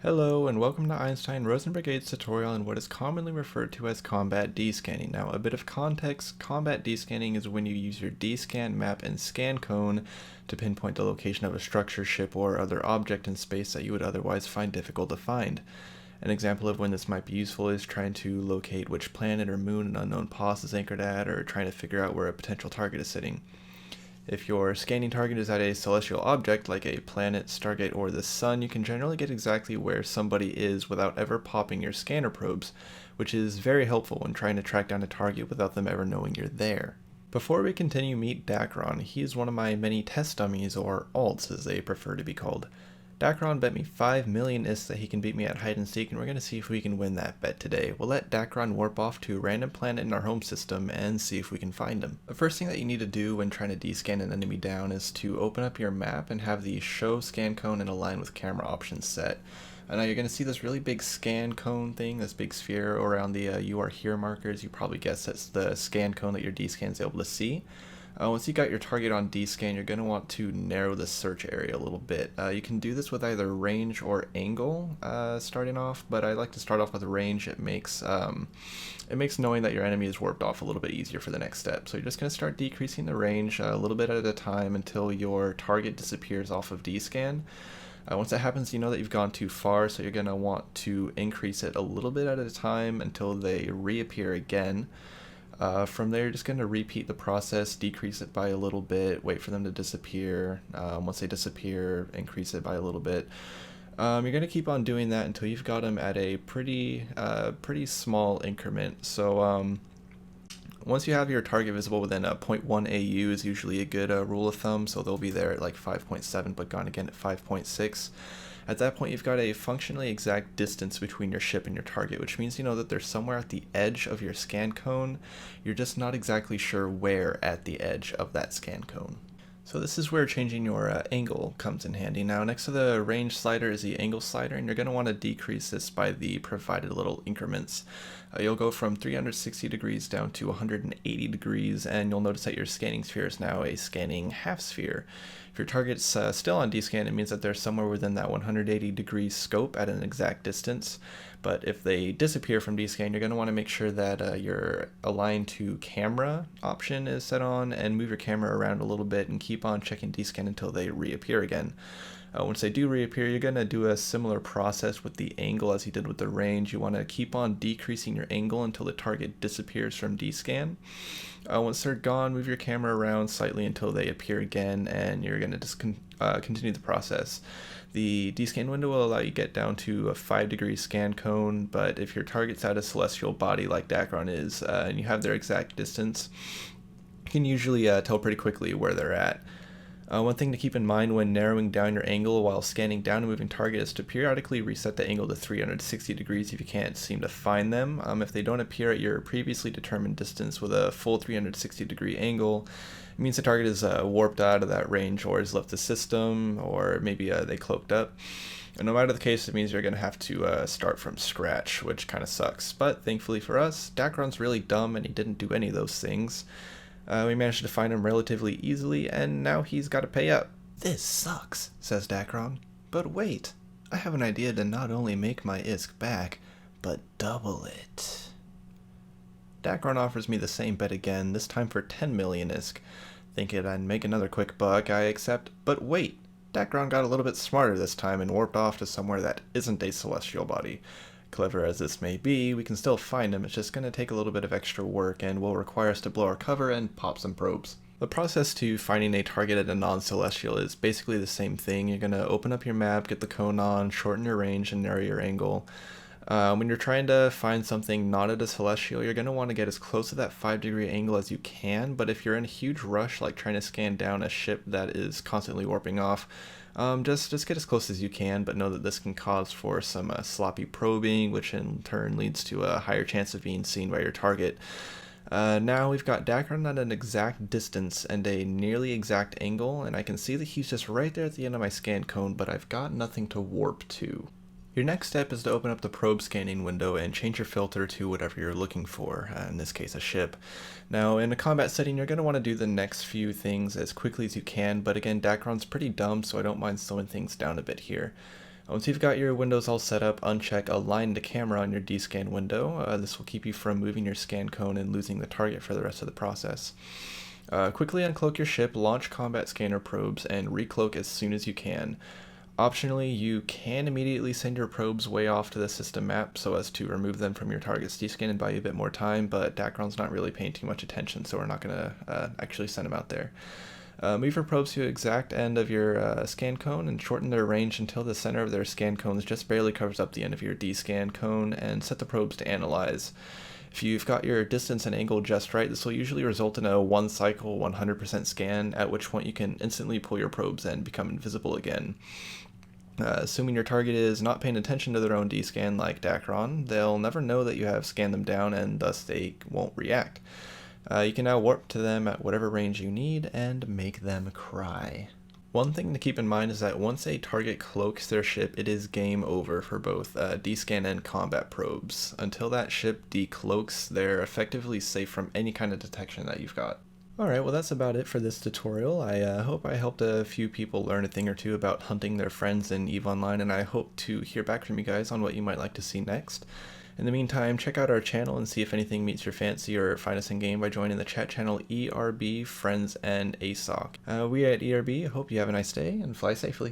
Hello and welcome to Einstein Rosen Brigade's tutorial on what is commonly referred to as combat descanning. Now, a bit of context, combat descanning is when you use your descan map and scan cone to pinpoint the location of a structure, ship, or other object in space that you would otherwise find difficult to find. An example of when this might be useful is trying to locate which planet or moon an unknown POS is anchored at, or trying to figure out where a potential target is sitting. If your scanning target is at a celestial object like a planet, stargate, or the sun, you can generally get exactly where somebody is without ever popping your scanner probes, which is very helpful when trying to track down a target without them ever knowing you're there. Before we continue, meet Dacron. He is one of my many test dummies, or alts as they prefer to be called. Dacron bet me 5 million ISK that he can beat me at hide and seek, and we're going to see if we can win that bet today. We'll let Dacron warp off to a random planet in our home system and see if we can find him. The first thing that you need to do when trying to descan an enemy down is to open up your map and have the show scan cone and align with camera options set. Now you're going to see this really big scan cone thing, this big sphere around the you are here markers. You probably guessed that's the scan cone that your descan is able to see. Once you got your target on descan, you're going to want to narrow the search area a little bit. You can do this with either range or angle starting off, but I like to start off with range. It makes knowing that your enemy is warped off a little bit easier for the next step. So you're just going to start decreasing the range a little bit at a time until your target disappears off of descan. Once that happens, you know that you've gone too far, so you're going to want to increase it a little bit at a time until they reappear again. From there, you're just going to repeat the process, decrease it by a little bit, wait for them to disappear. Once they disappear, increase it by a little bit. You're going to keep on doing that until you've got them at a pretty small increment. So once you have your target visible within 0.1 AU is usually a good rule of thumb, so they'll be there at like 5.7 but gone again at 5.6. At that point, you've got a functionally exact distance between your ship and your target, which means you know that they're somewhere at the edge of your scan cone. You're just not exactly sure where at the edge of that scan cone. So this is where changing your angle comes in handy. Now next to the range slider is the angle slider, and you're going to want to decrease this by the provided little increments. You'll go from 360 degrees down to 180 degrees, and you'll notice that your scanning sphere is now a scanning half sphere. If your target's still on descan, it means that they're somewhere within that 180 degree scope at an exact distance. But if they disappear from descan, you're going to want to make sure that your align to camera option is set on, and move your camera around a little bit and keep on checking descan until they reappear again. Once they do reappear, you're going to do a similar process with the angle as you did with the range. You want to keep on decreasing your angle until the target disappears from descan. Once they're gone, move your camera around slightly until they appear again, and you're going to just continue the process. The descan window will allow you to get down to a 5-degree scan cone, but if your target's at a celestial body like Dacron is, and you have their exact distance, you can usually tell pretty quickly where they're at. One thing to keep in mind when narrowing down your angle while scanning down a moving target is to periodically reset the angle to 360 degrees if you can't seem to find them. If they don't appear at your previously determined distance with a full 360 degree angle, it means the target is warped out of that range or has left the system, or maybe they cloaked up. And no matter the case, it means you're going to have to start from scratch, which kind of sucks. But thankfully for us, Dacron's really dumb and he didn't do any of those things. We managed to find him relatively easily, and now he's got to pay up. "This sucks," says Dacron. "But wait, I have an idea to not only make my ISK back, but double it." Dacron offers me the same bet again, this time for 10 million ISK. Thinking I'd make another quick buck, I accept, but wait, Dacron got a little bit smarter this time and warped off to somewhere that isn't a celestial body. Clever as this may be, we can still find him. It's just going to take a little bit of extra work and will require us to blow our cover and pop some probes. The process to finding a target at a non-celestial is basically the same thing. You're going to open up your map, get the cone on, shorten your range, and narrow your angle. When you're trying to find something not at a celestial, you're going to want to get as close to that 5-degree angle as you can, but if you're in a huge rush, like trying to scan down a ship that is constantly warping off, just get as close as you can, but know that this can cause for some sloppy probing, which in turn leads to a higher chance of being seen by your target. Now we've got Dacron at an exact distance and a nearly exact angle, and I can see that he's just right there at the end of my scan cone, but I've got nothing to warp to. Your next step is to open up the probe scanning window and change your filter to whatever you're looking for, in this case a ship. Now in a combat setting you're going to want to do the next few things as quickly as you can, but again Dacron's pretty dumb, so I don't mind slowing things down a bit here. Once you've got your windows all set up, uncheck Align to Camera on your D-scan window. This will keep you from moving your scan cone and losing the target for the rest of the process. Quickly uncloak your ship, launch combat scanner probes, and recloak as soon as you can. Optionally, you can immediately send your probes way off to the system map so as to remove them from your target's D-scan and buy you a bit more time, but Dacron's not really paying too much attention, so we're not going to actually send him out there. Move your probes to the exact end of your scan cone and shorten their range until the center of their scan cones just barely covers up the end of your D-scan cone, and set the probes to analyze. If you've got your distance and angle just right, this will usually result in a one cycle 100% scan, at which point you can instantly pull your probes and become invisible again. Assuming your target is not paying attention to their own D-scan like Dacron, they'll never know that you have scanned them down, and thus they won't react. You can now warp to them at whatever range you need and make them cry. One thing to keep in mind is that once a target cloaks their ship, it is game over for both D-scan and combat probes. Until that ship decloaks, they're effectively safe from any kind of detection that you've got. Alright, well that's about it for this tutorial. I hope I helped a few people learn a thing or two about hunting their friends in EVE Online, and I hope to hear back from you guys on what you might like to see next. In the meantime, check out our channel and see if anything meets your fancy, or find us in game by joining the chat channel ERB Friends Assoc. We at ERB hope you have a nice day and fly safely.